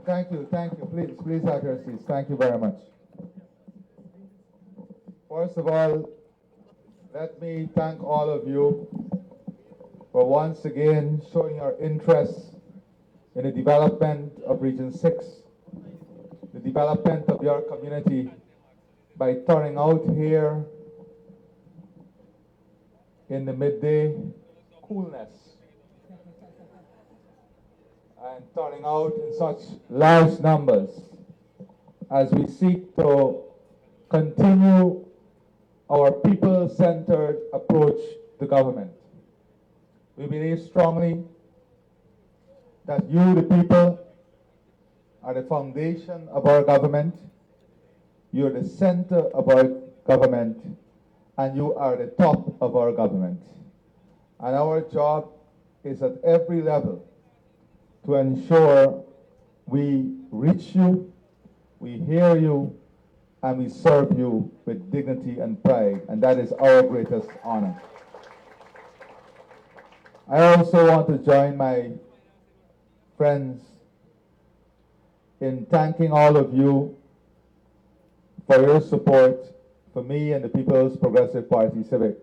Thank you. Please have your seats. Thank you very much. First of all, let me thank all of you for once again showing your interest in the development of Region 6, the development of your community by turning out here in the midday coolness and turning out in such large numbers as we seek to continue our people-centered approach to government. We believe strongly that you, the people, are the foundation of our government, you're the center of our government, and you are the top of our government. And our job is at every level to ensure we reach you, we hear you, and we serve you with dignity and pride, and that is our greatest honor. I also want to join my friends in thanking all of you for your support for me and the People's Progressive Party Civic,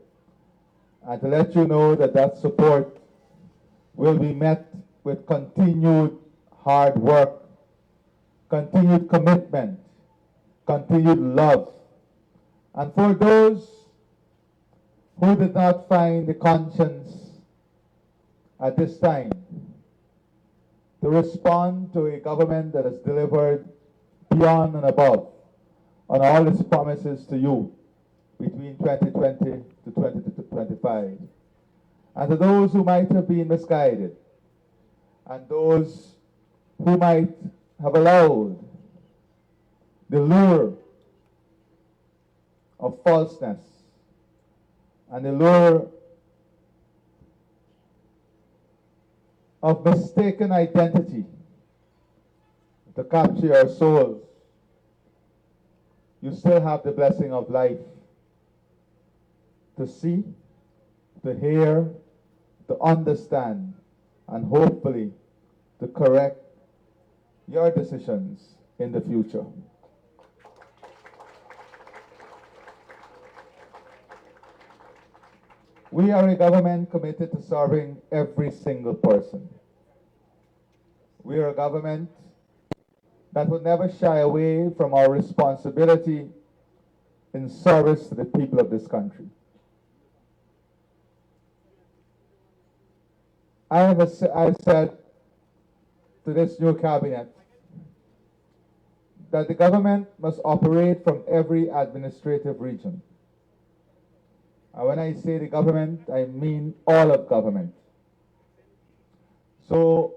and to let you know that that support will be met with continued hard work, continued commitment, continued love. And for those who did not find the conscience at this time to respond to a government that has delivered beyond and above on all its promises to you between 2020 to 2025, and to those who might have been misguided, and those who might have allowed the lure of falseness and the lure of mistaken identity to capture your souls, you still have the blessing of life to see, to hear, to understand, and hopefully to correct your decisions in the future. We are a government committed to serving every single person. We are a government that will never shy away from our responsibility in service to the people of this country. I've said to this new cabinet that the government must operate from every administrative region. And when I say the government, I mean all of government. So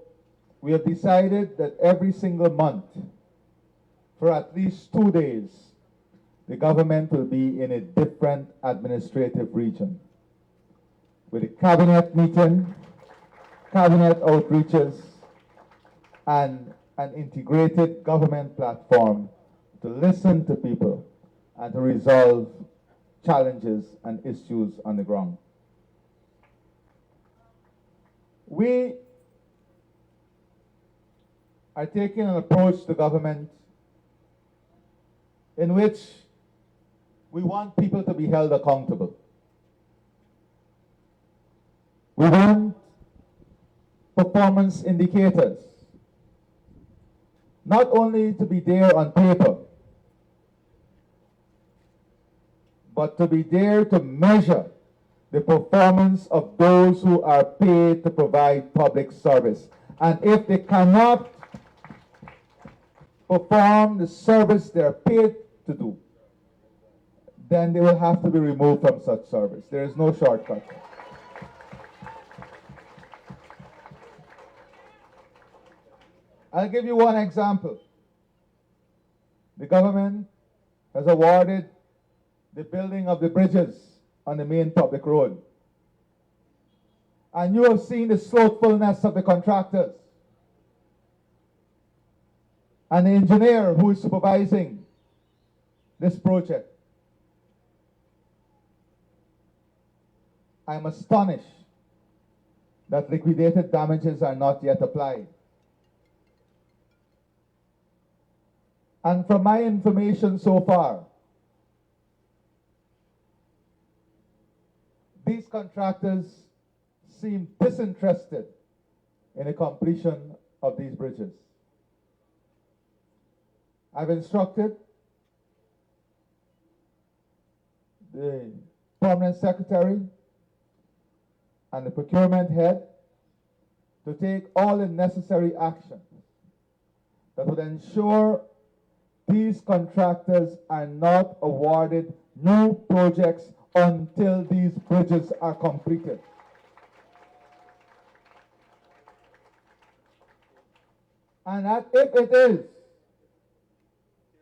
we have decided that every single month, for at least 2 days, the government will be in a different administrative region, with a cabinet meeting, cabinet outreaches, and an integrated government platform to listen to people and to resolve challenges and issues on the ground. We are taking an approach to government in which we want people to be held accountable. We want performance indicators, not only to be there on paper, but to be there to measure the performance of those who are paid to provide public service. And if they cannot perform the service they are paid to do, then they will have to be removed from such service. There is no shortcut. I'll give you one example. The government has awarded the building of the bridges on the main public road. And you have seen the slothfulness of the contractors and the engineer who is supervising this project. I'm astonished that liquidated damages are not yet applied. And from my information so far, these contractors seem disinterested in the completion of these bridges. I've instructed the permanent secretary and the procurement head to take all the necessary action that would ensure these contractors are not awarded new projects until these bridges are completed. And that if it is,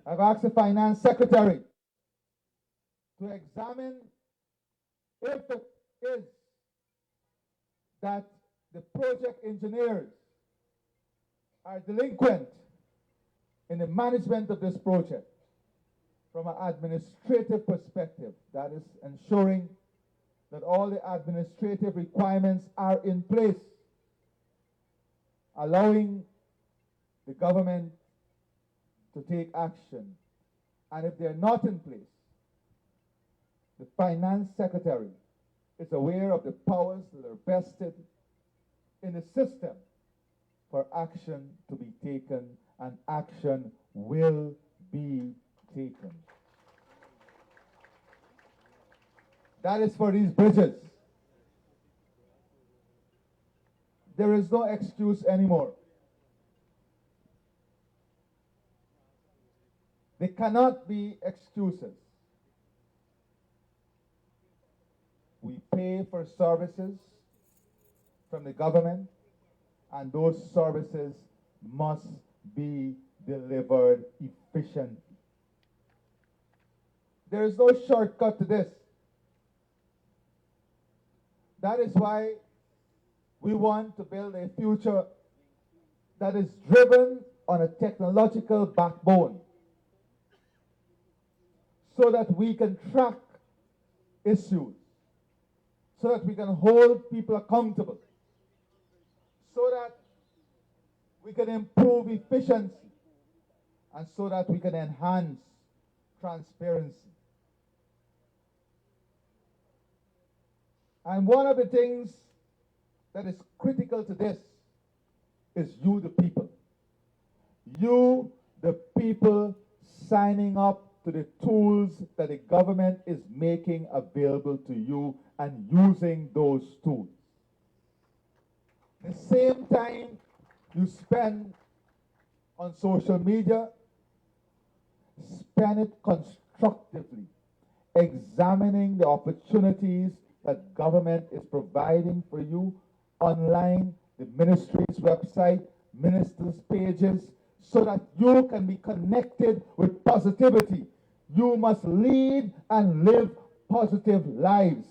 I've asked the finance secretary to examine if it is that the project engineers are delinquent in the management of this project from an administrative perspective. That is ensuring that all the administrative requirements are in place, allowing the government to take action. And if they're not in place, the finance secretary is aware of the powers that are vested in the system for action to be taken, and action will be taken. That is for these bridges. There is no excuse anymore. There cannot be excuses. We pay for services from the government, and those services must be delivered efficiently. There is no shortcut to this. That is why we want to build a future that is driven on a technological backbone, so that we can track issues, so that we can hold people accountable, so that we can improve efficiency, and so that we can enhance transparency. And one of the things that is critical to this is you, the people. You, the people, signing up to the tools that the government is making available to you and using those tools. The same time you spend on social media, spend it constructively, examining the opportunities that government is providing for you online, the ministry's website, ministers' pages, so that you can be connected with positivity. You must lead and live positive lives.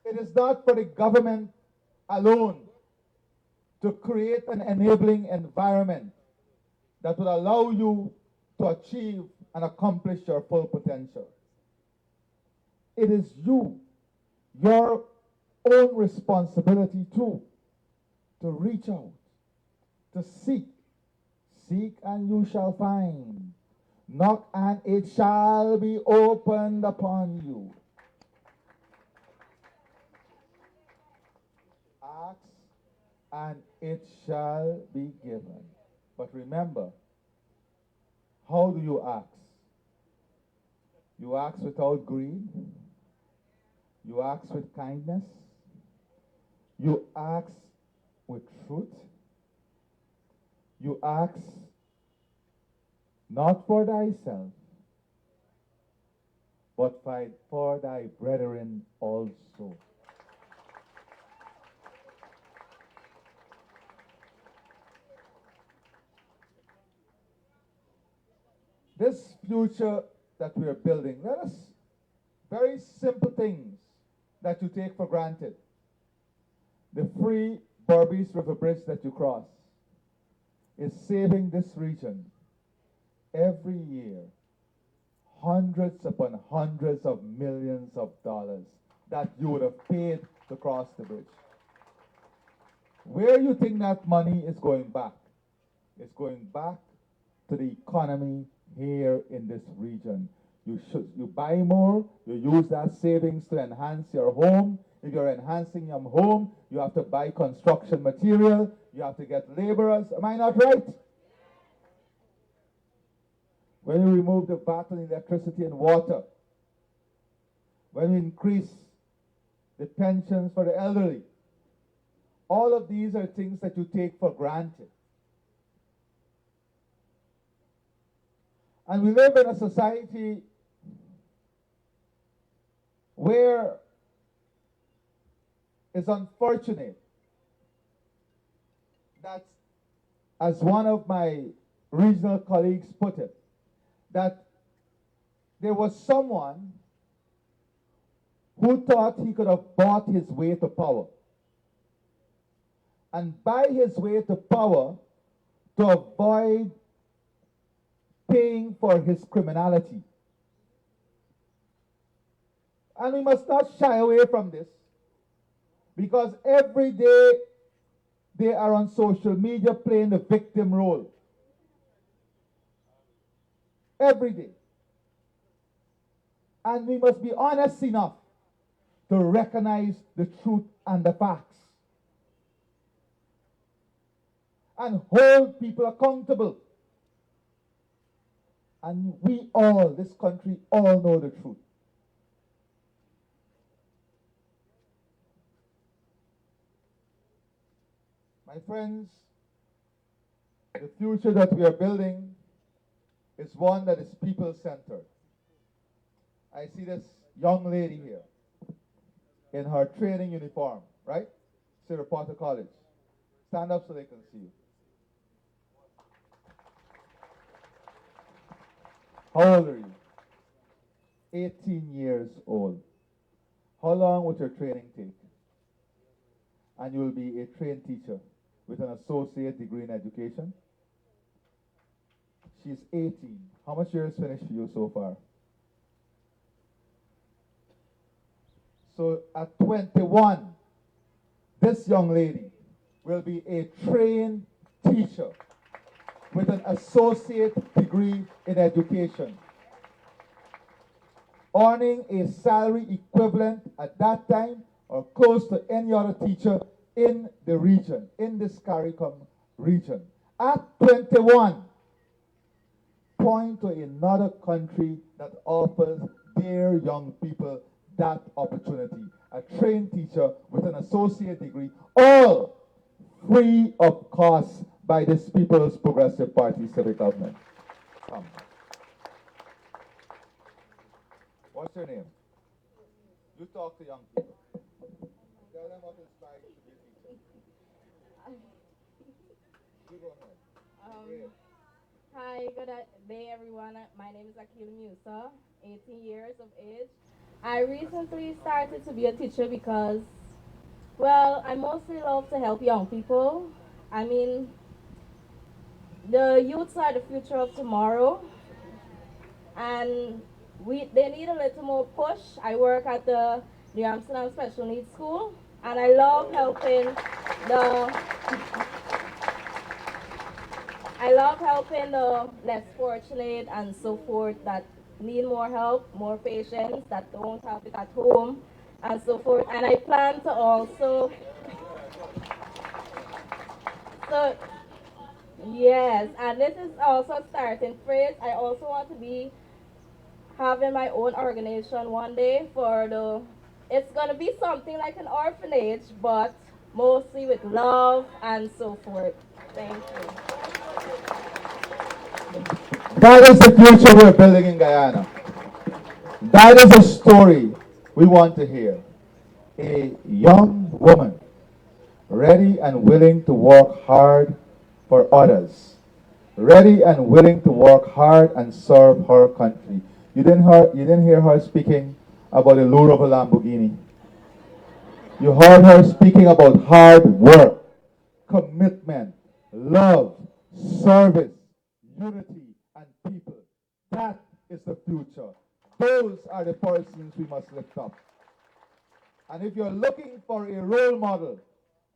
It is not for the government alone to create an enabling environment that will allow you to achieve and accomplish your full potential. It is you, your own responsibility too, to reach out, to seek. Seek and you shall find. Knock and it shall be opened upon you. Ask and it shall be given. But remember, how do you ask? You ask without greed. You ask with kindness. You ask with truth. You ask not for thyself, but for thy brethren also. This future that we are building, let us, very simple things that you take for granted. The free Berbice River Bridge that you cross is saving this region every year hundreds upon hundreds of millions of dollars that you would have paid to cross the bridge. Where you think that money is going back? It's going back to the economy here in this region. You buy more, you use that savings to enhance your home. If you're enhancing your home, you have to buy construction material, you have to get laborers. Am I not right? When you remove the VAT on electricity and water, when you increase the pensions for the elderly, all of these are things that you take for granted. And we live in a society where it's unfortunate that, as one of my regional colleagues put it, that there was someone who thought he could have bought his way to power. And buy his way to power to avoid paying for his criminality. And we must not shy away from this, because every day they are on social media playing the victim role. Every day. And we must be honest enough to recognize the truth and the facts. And hold people accountable. And we all, this country, all know the truth. My friends, the future that we are building is one that is people-centered. I see this young lady here in her training uniform, right? Sarah Potter College. Stand up so they can see you. How old are you? 18 years old. How long would your training take? And you will be a trained teacher with an associate degree in education. She's 18. How much years finished for you so far? So at 21, this young lady will be a trained teacher with an associate degree in education, earning a salary equivalent at that time or close to any other teacher in the region, in this CARICOM region. At 21, point to another country that offers their young people that opportunity. A trained teacher with an associate degree, all free of cost by this People's Progressive Party civic government. Come. What's your name? You talk to young people. Tell them what inspired you to be a teacher. You go ahead. Hi, good day everyone. My name is Akil Musa, 18 years of age. I recently started to be a teacher because, well, I mostly love to help young people. I mean, the youths are the future of tomorrow, and they need a little more push. I work at the Amsterdam Special Needs School, and I love helping the less fortunate and so forth that need more help, more patients that don't have it at home, and so forth. And I plan to also, so yes, and this is also a starting phrase. I also want to be having my own organization one day it's going to be something like an orphanage, but mostly with love and so forth. Thank you. That is the future we're building in Guyana. That is a story we want to hear. A young woman ready and willing to work hard for others. Ready and willing to work hard and serve her country. You didn't hear her speaking about the lure of a Lamborghini. You heard her speaking about hard work, commitment, love, service, unity, and people. That is the future. Those are the persons we must lift up. And if you're looking for a role model,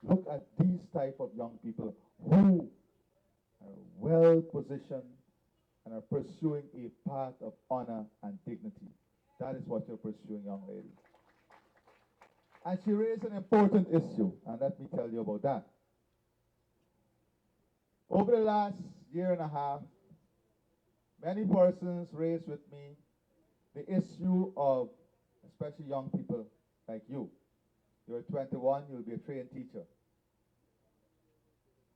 look at these type of young people who are well positioned and are pursuing a path of honor and dignity. That is what you're pursuing, young lady. And she raised an important issue, and let me tell you about that. Over the last year and a half, many persons raised with me the issue of, especially young people like you. You're 21, you'll be a trained teacher.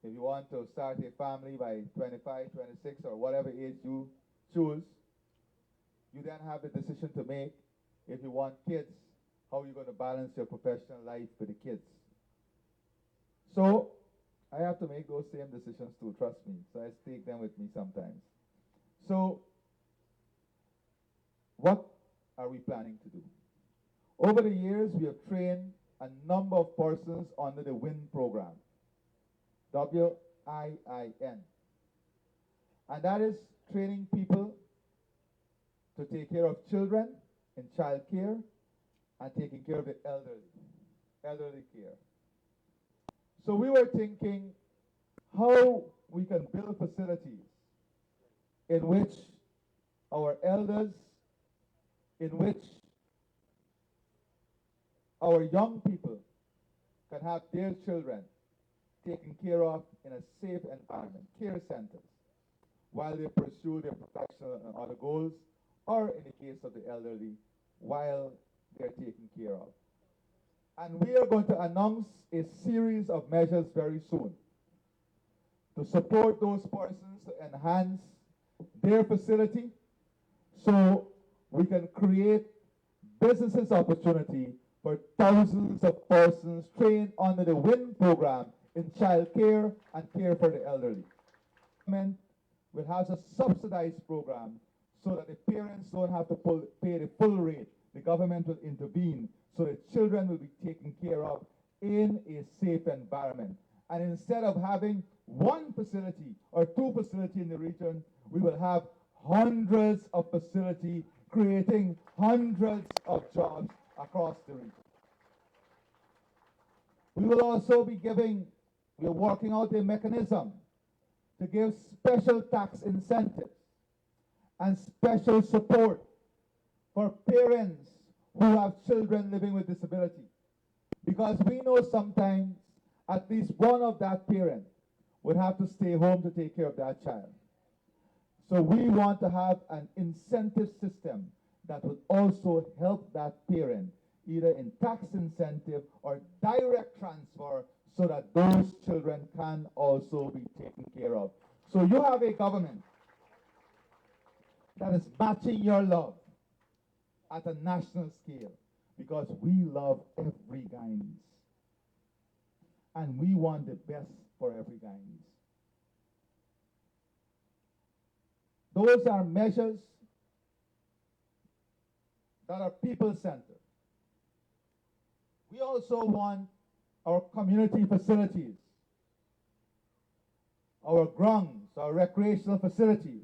If you want to start a family by 25, 26, or whatever age you choose, you then have the decision to make. If you want kids, how are you going to balance your professional life with the kids? So I have to make those same decisions too, trust me. So I take them with me sometimes. So what are we planning to do? Over the years, we have trained a number of persons under the WIN program, W-I-I-N. And that is training people to take care of children in child care and taking care of the elderly care. So we were thinking how we can build facilities in which our elders, in which our young people can have their children taken care of in a safe environment, care centers, while they pursue their professional and other goals, or in the case of the elderly, while they're taken care of. And we are going to announce a series of measures very soon to support those persons, to enhance their facility, so we can create business opportunity for thousands of persons trained under the WIN program in child care and care for the elderly. The government will have a subsidized program so that the parents don't have to pay the full rate. The government will intervene so that children will be taken care of in a safe environment. And instead of having one facility or two facilities in the region, we will have hundreds of facilities creating hundreds of jobs across the region. We will also be we are working out a mechanism to give special tax incentives and special support for parents who have children living with disability. Because we know sometimes at least one of that parent would have to stay home to take care of that child. So we want to have an incentive system that would also help that parent, either in tax incentive or direct transfer, so that those children can also be taken care of. So you have a government that is matching your love at a national scale, because we love every Guyanese. And we want the best for every Guyanese. Those are measures that are people-centered. We also want our community facilities, our grounds, our recreational facilities,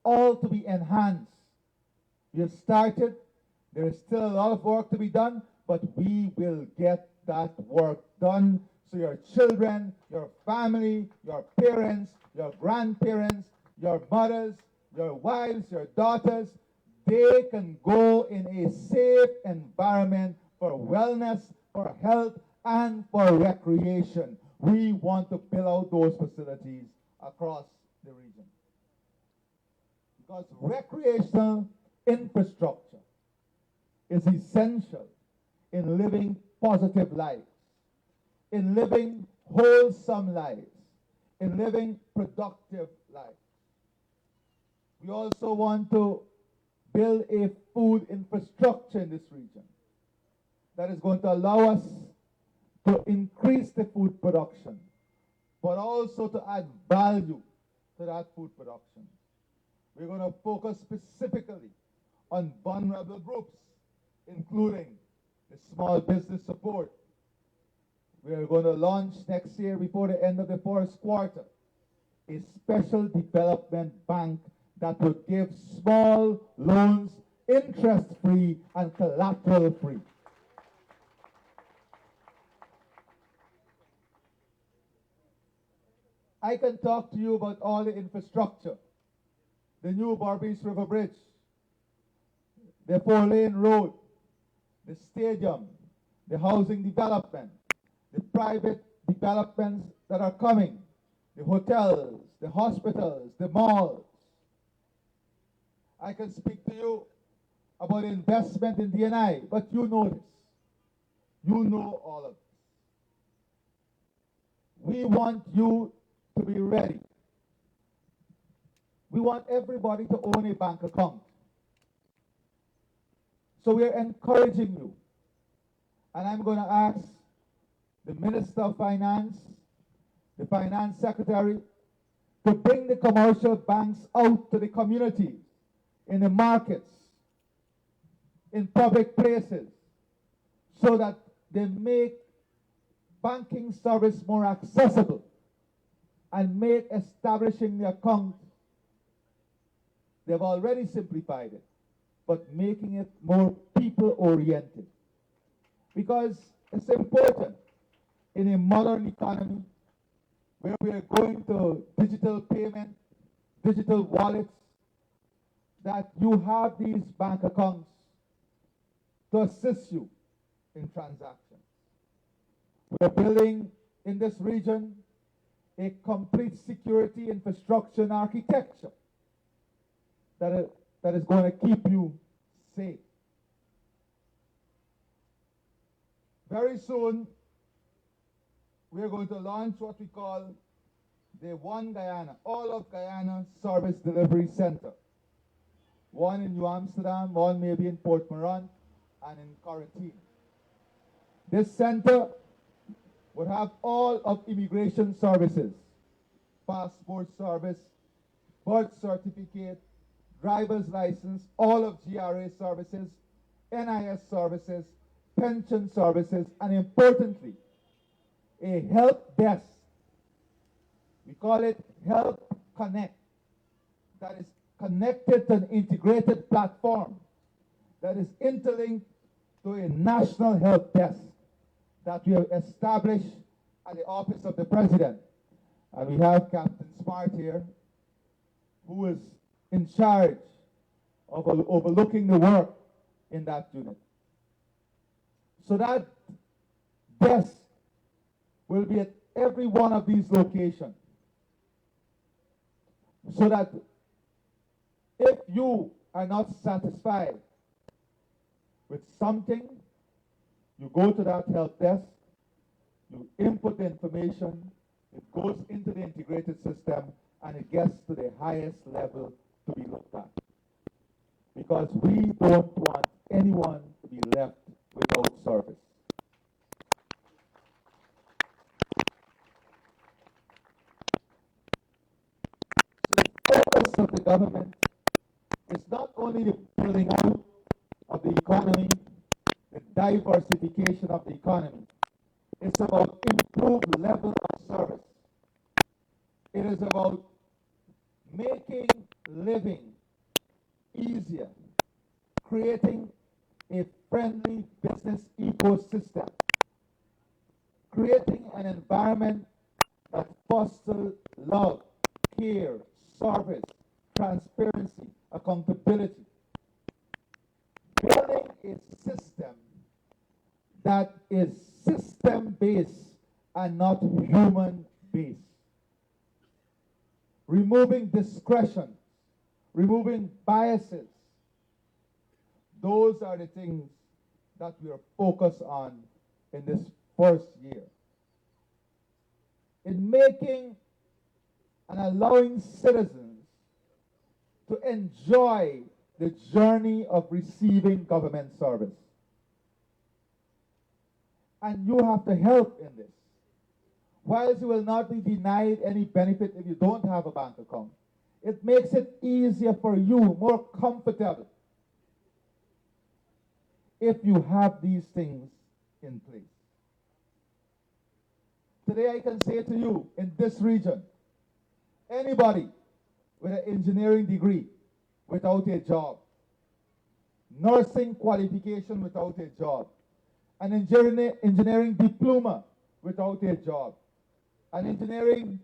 all to be enhanced. We have started. There is still a lot of work to be done, but we will get that work done so your children, your family, your parents, your grandparents, your mothers, your wives, your daughters, they can go in a safe environment for wellness, for health, and for recreation. We want to build out those facilities across the region. Because recreational infrastructure is essential in living positive lives, in living wholesome lives, in living productive lives. We also want to build a food infrastructure in this region that is going to allow us to increase the food production, but also to add value to that food production. We're going to focus specifically on vulnerable groups, including the small business support. We are going to launch next year, before the end of the first quarter, a special development bank that would give small loans interest-free and collateral-free. I can talk to you about all the infrastructure, the new Barbies River Bridge, the 4-lane road, the stadium, the housing development, the private developments that are coming, the hotels, the hospitals, the malls. I can speak to you about investment in D&I, but you know this. You know all of this. We want you to be ready. We want everybody to own a bank account. So we're encouraging you. And I'm going to ask the Minister of Finance, the Finance Secretary, to bring the commercial banks out to the communities, in the markets, in public places, so that they make banking service more accessible and make establishing the account, they've already simplified it, but making it more people-oriented. Because it's important in a modern economy where we are going to digital payment, digital wallets, that you have these bank accounts to assist you in transactions. We're building in this region a complete security infrastructure and architecture that is going to keep you safe. Very soon, we're going to launch what we call the One Guyana, all of Guyana Service Delivery Center. One in New Amsterdam, one maybe in Port Moran, and in Coratine. This center would have all of immigration services, passport service, birth certificate, driver's license, all of GRA services, NIS services, pension services, and importantly, a help desk. We call it Help Connect, that is connected to an integrated platform that is interlinked to a national help desk that we have established at the Office of the President. And we have Captain Smart here, who is in charge of overlooking the work in that unit. So that desk will be at every one of these locations, so that if you are not satisfied with something, you go to that help desk, you input the information, it goes into the integrated system, and it gets to the highest level to be looked at. Because we don't want anyone to be left without service. So the focus of the government is not only the building out of the economy, the diversification of the economy. It's about improved level of service. It is about making living easier, creating a friendly business ecosystem, creating an environment that fosters love, care, service, transparency, accountability. Building a system that is system-based and not human-based. Removing discretion, removing biases. Those are the things that we are focused on in this first year. In making and allowing citizens to enjoy the journey of receiving government service. And you have to help in this. Whilst you will not be denied any benefit if you don't have a bank account, it makes it easier for you, more comfortable, if you have these things in place. Today I can say to you, in this region, anybody with an engineering degree without a job, nursing qualification without a job, an engineering diploma without a job, an engineering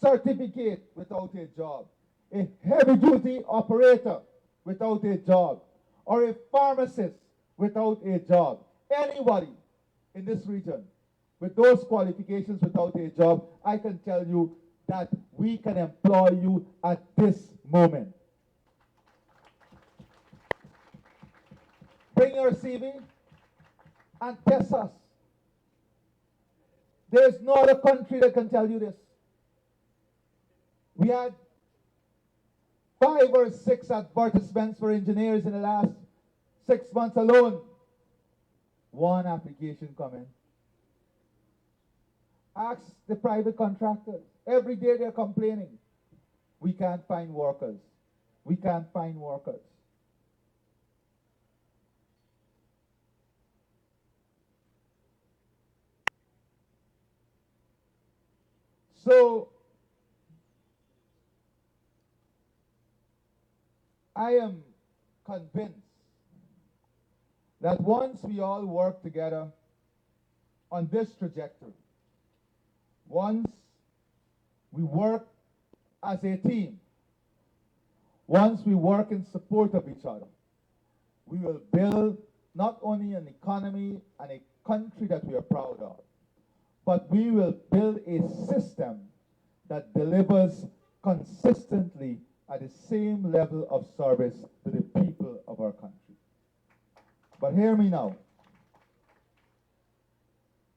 certificate without a job, a heavy-duty operator without a job, or a pharmacist without a job. Anybody in this region with those qualifications without a job, I can tell you that we can employ you at this moment. Bring your CV and test us. There's no other country that can tell you this. We had 5 or 6 advertisements for engineers in the last 6 months alone. 1 application coming. Ask the private contractors. Every day they're complaining. We can't find workers. We can't find workers. So, I am convinced that once we all work together on this trajectory, once we work as a team, once we work in support of each other, we will build not only an economy and a country that we are proud of, but we will build a system that delivers consistently at the same level of service to the people of our country. But hear me now.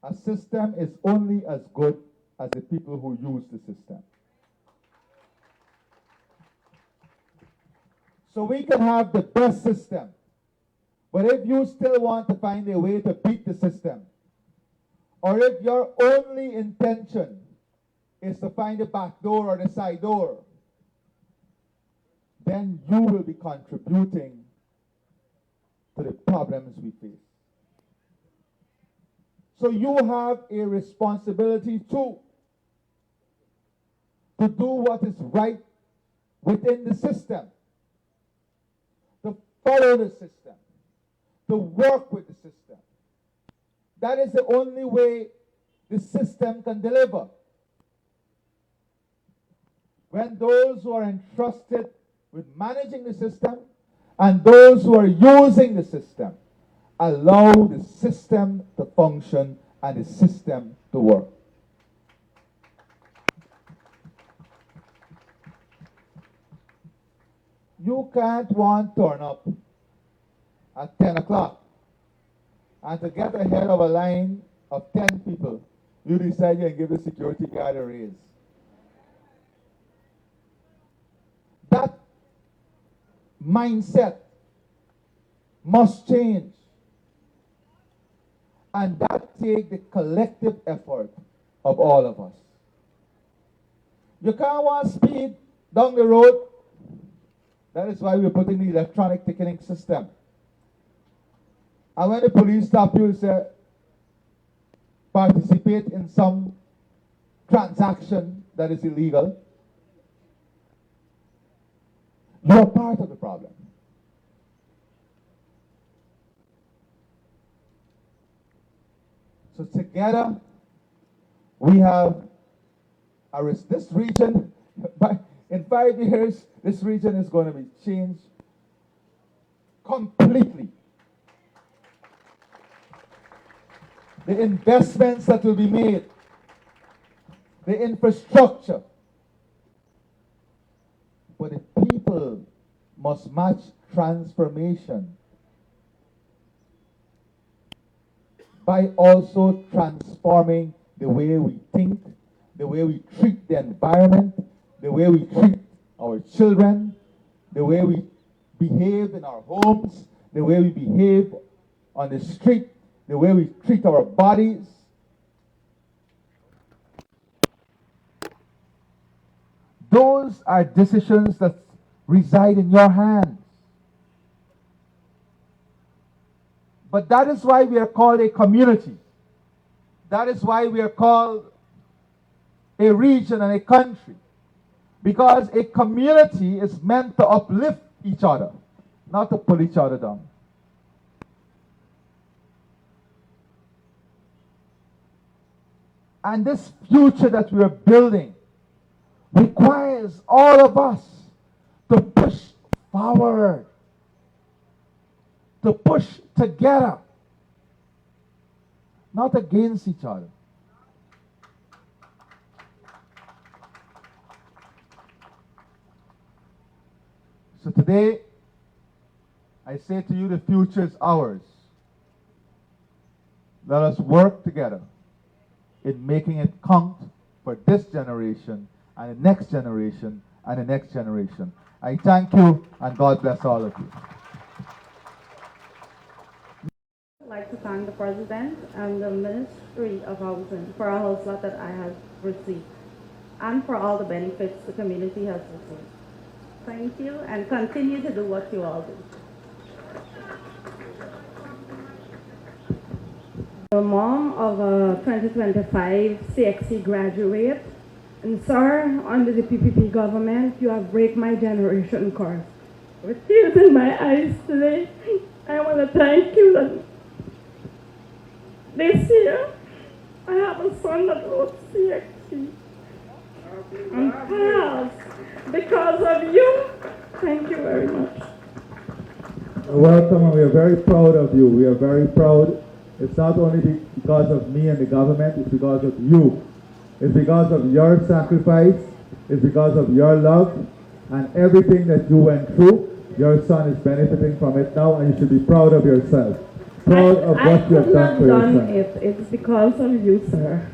A system is only as good as the people who use the system. So we can have the best system, but if you still want to find a way to beat the system, or if your only intention is to find the back door or the side door, then you will be contributing to the problems we face. So you have a responsibility too, to do what is right within the system, to follow the system, to work with the system. That is the only way the system can deliver. When those who are entrusted with managing the system and those who are using the system allow the system to function and the system to work. You can't turn up at 10 o'clock and to get ahead of a line of 10 people, you decide you can give the security guard a raise. That mindset must change. And that takes the collective effort of all of us. You can't want speed down the road. That is why we're putting the electronic ticketing system. And when the police stop you and say, participate in some transaction that is illegal, you're part of the problem. So together, we have this region, in 5 years, this region is going to be changed completely. The investments that will be made, the infrastructure, but the people must match transformation by also transforming the way we think, the way we treat the environment, the way we treat our children, the way we behave in our homes, the way we behave on the street, the way we treat our bodies. Those are decisions that reside in your hands. But that is why we are called a community. That is why we are called a region and a country. Because a community is meant to uplift each other, not to pull each other down. And this future that we are building requires all of us to push forward, to push together, not against each other. So today, I say to you, the future is ours. Let us work together in making it count for this generation and the next generation and the next generation. I thank you, and God bless all of you. I'd like to thank the President and the Ministry of Housing for a house lot that I have received and for all the benefits the community has received. Thank you, and continue to do what you all do. The mom of a 2025 CXC graduate, and sir, under the PPP government, you have break my generation course. With tears in my eyes today, I want to thank you that this year I have a son that wrote CXC and passed because of you. Thank you very much. Welcome, and we are very proud of you. We are very proud. It's not only because of me and the government, it's because of you. It's because of your sacrifice. It's because of your love and everything that you went through. Your son is benefiting from it now, and you should be proud of yourself. Proud of what you have done for yourself. It's because of you, sir.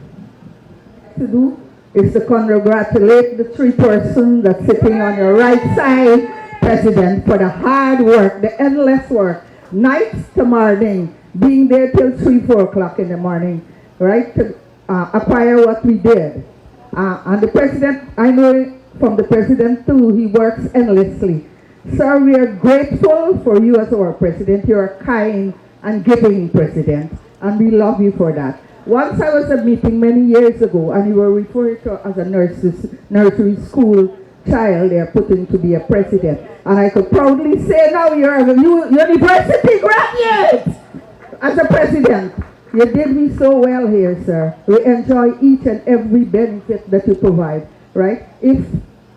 To do is to congratulate the three persons that's sitting on your right side, President, for the hard work, the endless work, nights to morning, being there till 3, 4 o'clock in the morning, right, to acquire what we did. And the President, I know from the President too, he works endlessly. Sir, we are grateful for you as our President. You are kind and giving President, and we love you for that. Once I was at a meeting many years ago, and you were referred to as a nursery school child they're putting to be a president. And I could proudly say now you're a university graduate as a president. You did me so well here, sir. We enjoy each and every benefit that you provide, right? If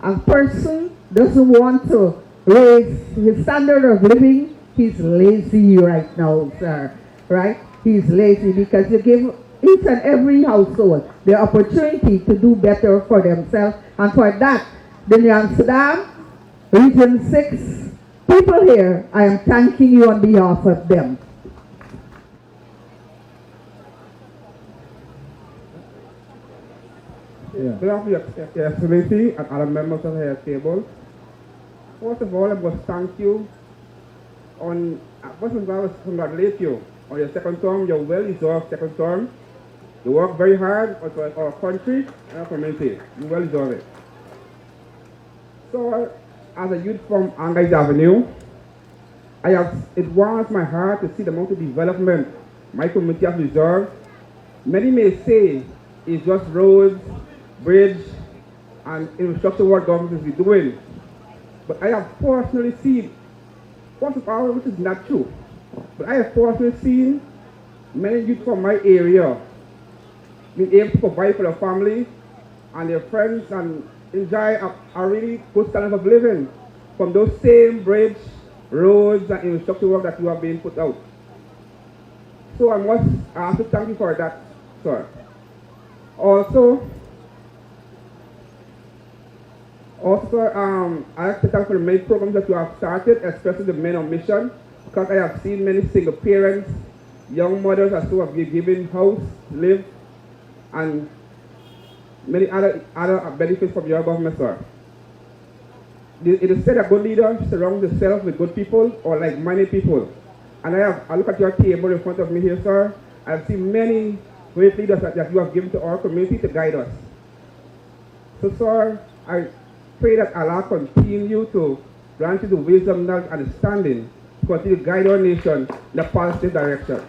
a person doesn't want to raise his standard of living, he's lazy right now, sir, right? He's lazy because you give each and every household the opportunity to do better for themselves. And for that, the Amsterdam, Region 6 people here, I am thanking you on behalf of them. Good afternoon, Your Excellency and other members of the table. First of all, I must thank you on, first of all, I must congratulate you on your second term, your well-deserved second term. You work very hard for our country and our community. You well deserve it. So, as a youth from Angus Avenue, it warms my heart to see the amount of development my community has deserved. Many may say it's just roads, bridge, and infrastructure work government is doing. But I have personally seen, first of all, which is not true, but I have personally seen many youth from my area being able to provide for their family and their friends and enjoy a really good standard of living from those same bridge, roads, and infrastructure work that you have been put out. So I must ask to thank you for that, sir. Also, I like to thank for the many programs that you have started, especially the Men on Mission, because I have seen many single parents, young mothers as who have been given house, live, and many other benefits from your government, sir. It is said a good leader surrounds himself with good people or like-minded people. And I look at your table in front of me here, sir. I've seen many great leaders that you have given to our community to guide us. So, sir, I pray that Allah continue to grant you the wisdom, knowledge, and understanding to continue to guide our nation in a positive direction.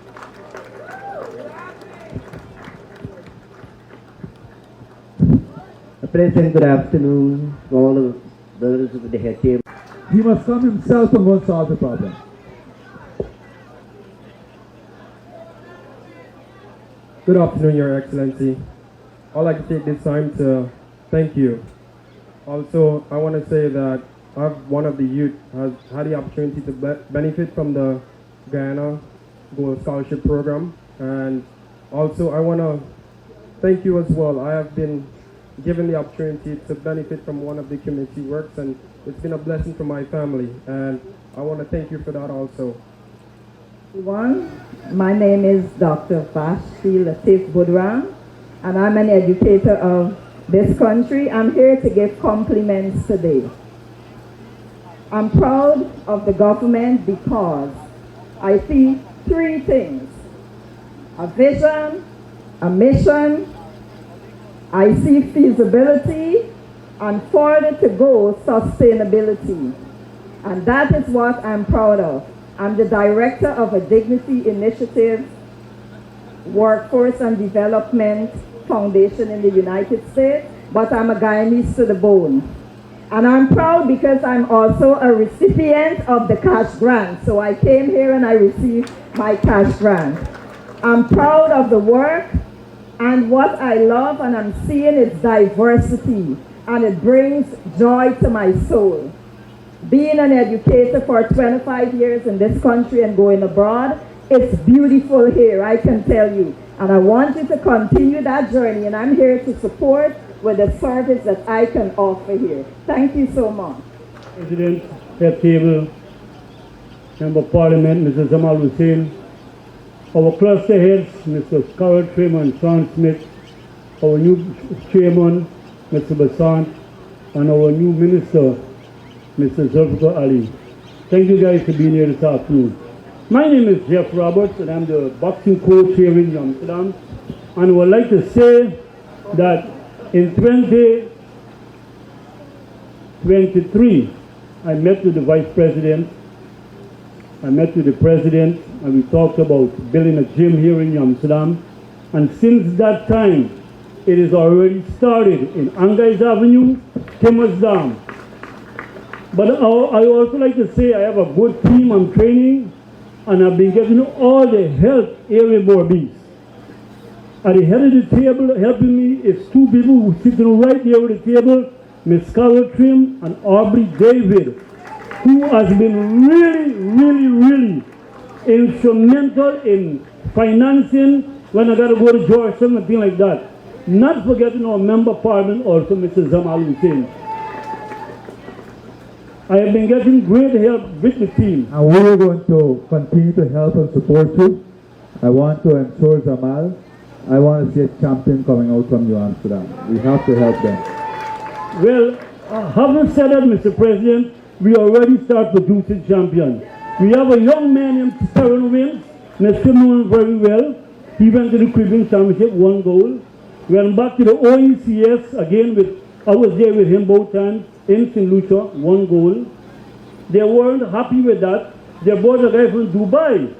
Pleasant good afternoon to all of those of the head table. He must come himself and go and solve the problem. Good afternoon, Your Excellency. I'd like to take this time to thank you. Also, I want to say that one of the youth has had the opportunity to benefit from the Guyana Gold Scholarship Program. And also, I want to thank you as well. I have been given the opportunity to benefit from one of the community works, and it's been a blessing for my family. And I want to thank you for that also. My name is Dr. Vashti Latif Budran, and I'm an educator of this country. I'm here to give compliments today. I'm proud of the government because I see three things: a vision, a mission, I see feasibility, and further to go, sustainability. And that is what I'm proud of. I'm the director of a Dignity Initiative Workforce and Development Foundation in the United States, but I'm a Guyanese to the bone. And I'm proud because I'm also a recipient of the cash grant. So I came here and I received my cash grant. I'm proud of the work, and what I love and I'm seeing is diversity, and it brings joy to my soul. Being an educator for 25 years in this country and going abroad, it's beautiful here, I can tell you. And I want you to continue that journey, and I'm here to support with the service that I can offer here. Thank you so much. President, Head Table, Member of Parliament, Mrs. Jamal Hussein, our cluster heads, Mr. Carol Trim and Sean Smith, our new chairman, Mr. Basant, and our new minister, Mr. Zulfikar Ali. Thank you guys for being here this afternoon. My name is Jeff Roberts, and I'm the boxing coach here in Amsterdam. And I would like to say that in 2023, I met with the Vice President, I met with the President, and we talked about building a gym here in Amsterdam. And since that time, it is already started in Angais Avenue, Timmersdam. But I also like to say I have a good team I'm training, and I've been getting all the help here in Borbees. At the head of the table helping me is two people who sitting right there at the table, Miss Carol Trim and Aubrey David, who has been really instrumental in financing when I got to go to Georgetown and things like that. Not forgetting our member of parliament also, Mr. Jamal Hussein. I have been getting great help with the team. And we are going to continue to help and support you. I want to ensure Jamal, I want to see a champion coming out from New Amsterdam. We have to help them. Well, having said that, Mr. President, we already start producing champions. We have a young man named Sterling Wins, Mr. know him very well. He went to the Caribbean Championship, won gold. Went back to the OECS again I was there with him both times in St. Lucia, won gold. They weren't happy with that. They brought a guy from Dubai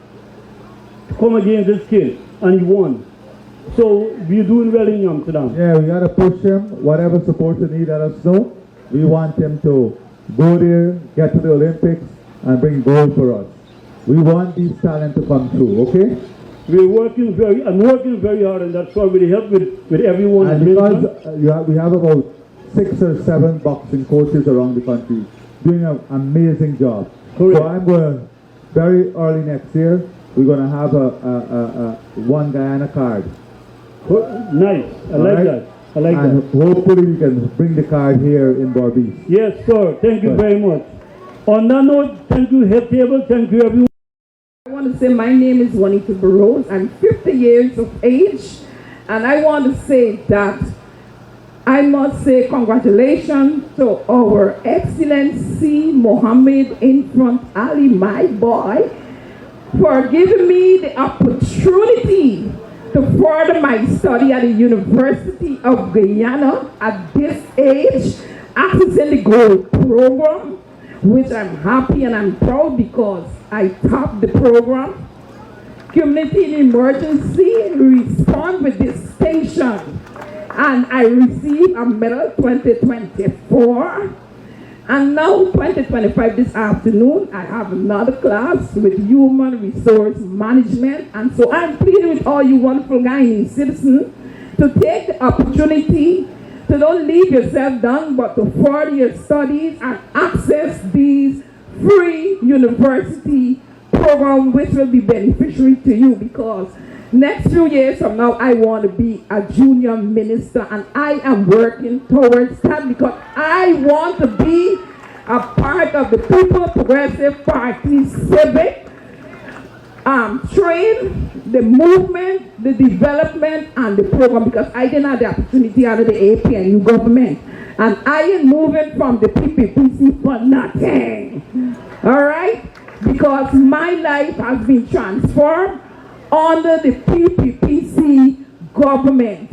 to come against this kid, and he won. So we're doing well in Amsterdam. Yeah, we got to push him. Whatever support you need, let us know. We want him to go there, get to the Olympics, and bring gold for us. We want these talents to come through, okay? I'm working very hard, and that's why we help with everyone. And because we have about 6 or 7 boxing coaches around the country doing an amazing job. Correct. So I'm going to, very early next year, we're going to have a one Guyana card. Nice. I like that. And hopefully we can bring the card here in Borbees. Yes, sir. Thank you very much. On that note, thank you, Head Table. Thank you, everyone. I want to say my name is Juanita Burrows. I'm 50 years of age, and I want to say that I must say congratulations to our Excellency Mohamed Irfaan Ali, my boy, for giving me the opportunity to further my study at the University of Guyana at this age, accessing the gold program, which I'm happy and I'm proud because I topped the program. Community in emergency, respond with distinction. And I received a medal 2024. And now 2025 this afternoon, I have another class with human resource management. And so I'm pleading with all you wonderful Guyanese citizens to take the opportunity to don't leave yourself down, but to further your studies and access these free university programs which will be beneficial to you, because next few years from now I want to be a junior minister, and I am working towards that because I want to be a part of the People Progressive Party civic train the movement, the development, and the program, because I didn't have the opportunity under the APNU government. And I am moving from the PPPC for nothing. All right? Because my life has been transformed under the PPPC government.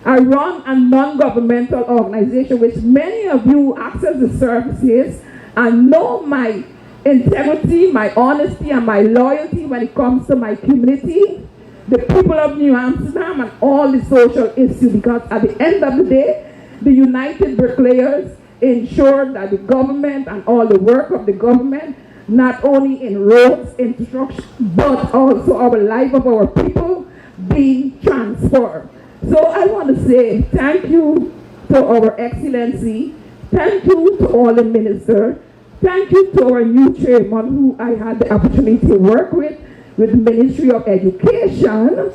I run a non-governmental organization which many of you access the services and know my integrity, my honesty, and my loyalty when it comes to my community, the people of New Amsterdam, and all the social issues, because at the end of the day, the United Bricklayers ensure that the government and all the work of the government, not only in roads, infrastructure, but also our life of our people being transformed. So I want to say thank you to our Excellency, thank you to all the ministers, thank you to our new chairman who I had the opportunity to work with the Ministry of Education,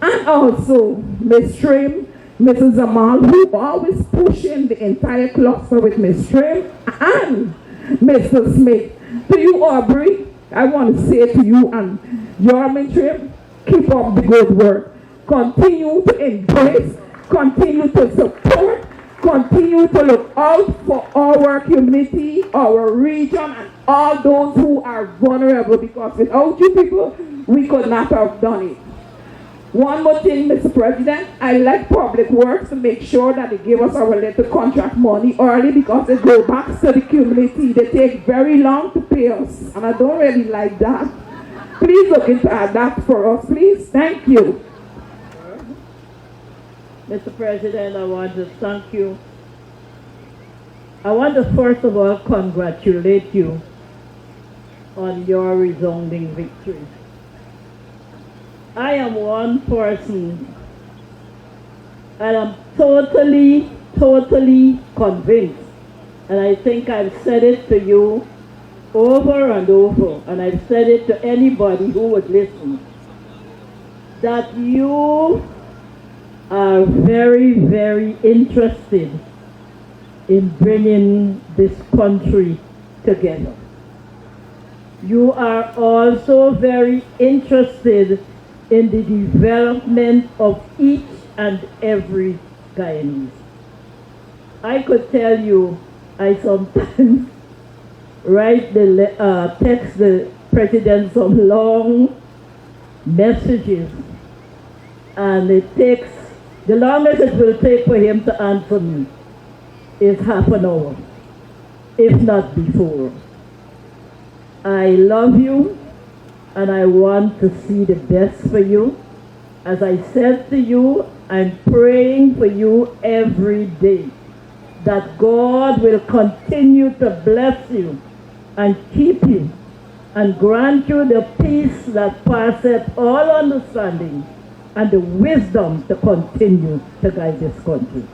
and also Ms. Trim, Mrs. Amal, who always pushing the entire cluster with Ms. Trim and Mr. Smith. To you, Aubrey, I want to say to you and your Trim, keep up the good work. Continue to embrace, continue to support, continue to look out for our community, our region, and all those who are vulnerable, because without you people, we could not have done it. One more thing, Mr. President, I like Public Works to make sure that they give us our little contract money early, because it goes back to the community. They take very long to pay us, and I don't really like that. Please look into that for us, please. Thank you. Mr. President, I want to thank you. I want to first of all congratulate you on your resounding victory. I am one person, and I'm totally convinced, and I think I've said it to you over and over, and I've said it to anybody who would listen, that you are very interested in bringing this country together. You are also very interested in the development of each and every Guyanese. I could tell you, I sometimes write text the president some long messages, and it takes, the longest it will take for him to answer me is half an hour, if not before. I love you, and I want to see the best for you. As I said to you, I'm praying for you every day, that God will continue to bless you and keep you and grant you the peace that passeth all understanding and the wisdom to continue to guide this country.